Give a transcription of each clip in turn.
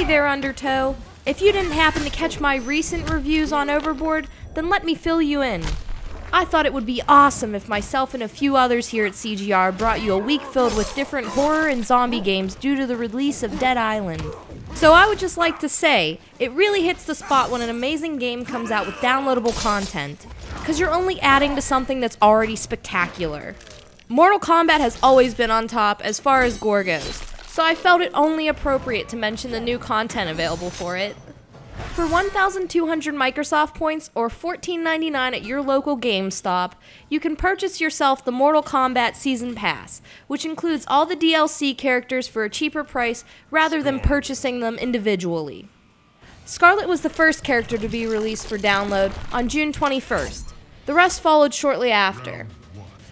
Hey there, Undertow. If you didn't happen to catch my recent reviews on Overboard, then let me fill you in. I thought it would be awesome if myself and a few others here at CGR brought you a week filled with different horror and zombie games due to the release of Dead Island. So I would just like to say, it really hits the spot when an amazing game comes out with downloadable content, because you're only adding to something that's already spectacular. Mortal Kombat has always been on top as far as gore goes, so I felt it only appropriate to mention the new content available for it. For 1,200 Microsoft points or $14.99 at your local GameStop, you can purchase yourself the Mortal Kombat Season Pass, which includes all the DLC characters for a cheaper price rather than purchasing them individually. Scarlett was the first character to be released for download on June 21st. The rest followed shortly after.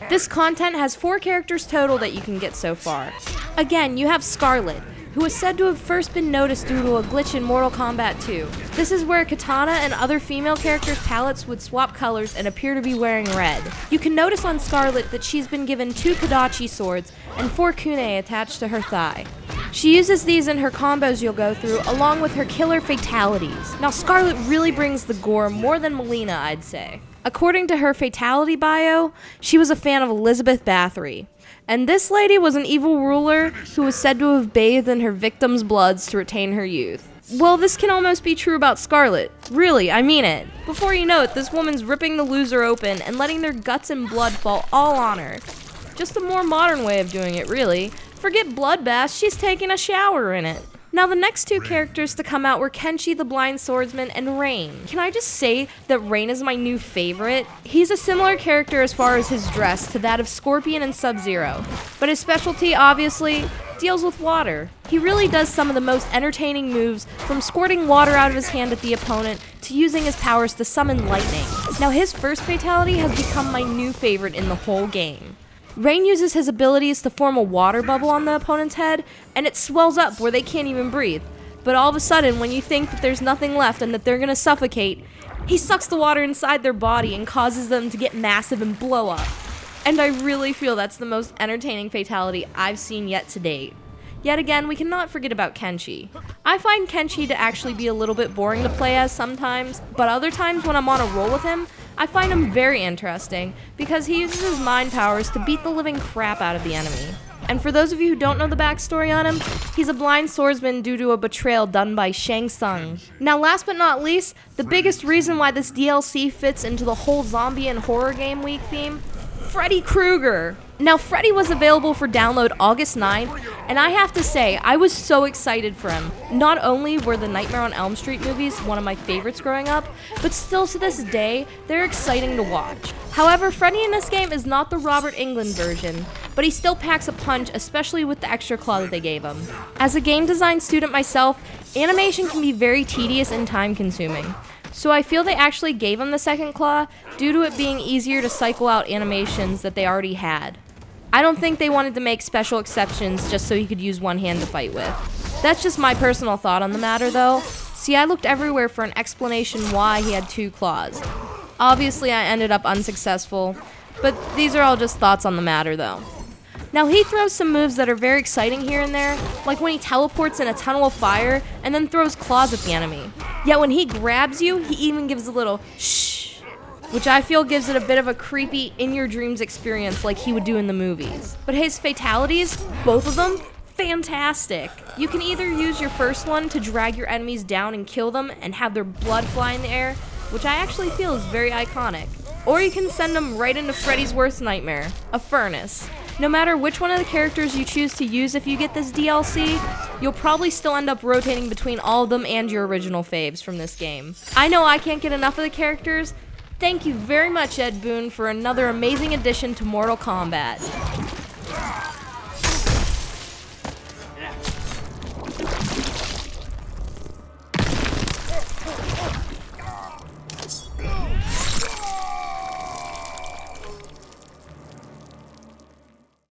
This content has 4 characters total that you can get so far. Again, you have Scarlett, who is said to have first been noticed due to a glitch in Mortal Kombat 2. This is where Katana and other female characters' palettes would swap colors and appear to be wearing red. You can notice on Scarlett that she's been given 2 Kodachi swords and 4 kunai attached to her thigh. She uses these in her combos you'll go through, along with her killer fatalities. Now Scarlett really brings the gore more than Melina, I'd say. According to her fatality bio, she was a fan of Elizabeth Bathory. And this lady was an evil ruler who was said to have bathed in her victims' bloods to retain her youth. Well, this can almost be true about Scarlett. Really, I mean it. Before you know it, this woman's ripping the loser open and letting their guts and blood fall all on her. Just a more modern way of doing it, really. Forget bloodbath, she's taking a shower in it. Now, the next 2 characters to come out were Kenchi the Blind Swordsman and Rain. Can I just say that Rain is my new favorite? He's a similar character as far as his dress to that of Scorpion and Sub-Zero, but his specialty, obviously, deals with water. He really does some of the most entertaining moves, from squirting water out of his hand at the opponent to using his powers to summon lightning. Now, his first fatality has become my new favorite in the whole game. Rain uses his abilities to form a water bubble on the opponent's head, and it swells up where they can't even breathe. But all of a sudden, when you think that there's nothing left and that they're gonna suffocate, he sucks the water inside their body and causes them to get massive and blow up. And I really feel that's the most entertaining fatality I've seen yet to date. Yet again, we cannot forget about Kenchi. I find Kenchi to actually be a little bit boring to play as sometimes, but other times when I'm on a roll with him, I find him very interesting because he uses his mind powers to beat the living crap out of the enemy. And for those of you who don't know the backstory on him, he's a blind swordsman due to a betrayal done by Shang Tsung. Now, last but not least, the biggest reason why this DLC fits into the whole zombie and horror game week theme, Freddy Krueger. Now, Freddy was available for download August 9th, and I have to say, I was so excited for him. Not only were the Nightmare on Elm Street movies one of my favorites growing up, but still to this day, they're exciting to watch. However, Freddy in this game is not the Robert Englund version, but he still packs a punch, especially with the extra claw that they gave him. As a game design student myself, animation can be very tedious and time-consuming. So I feel they actually gave him the second claw due to it being easier to cycle out animations that they already had. I don't think they wanted to make special exceptions just so he could use one hand to fight with. That's just my personal thought on the matter though. See, I looked everywhere for an explanation why he had 2 claws. Obviously I ended up unsuccessful, but these are all just thoughts on the matter though. Now he throws some moves that are very exciting here and there, like when he teleports in a tunnel of fire and then throws claws at the enemy. Yet when he grabs you, he even gives a little shh, which I feel gives it a bit of a creepy in-your-dreams experience like he would do in the movies. But his fatalities, both of them, fantastic. You can either use your first one to drag your enemies down and kill them and have their blood fly in the air, which I actually feel is very iconic. Or you can send them right into Freddy's worst nightmare, a furnace. No matter which one of the characters you choose to use if you get this DLC, you'll probably still end up rotating between all of them and your original faves from this game. I know I can't get enough of the characters. Thank you very much, Ed Boon, for another amazing addition to Mortal Kombat.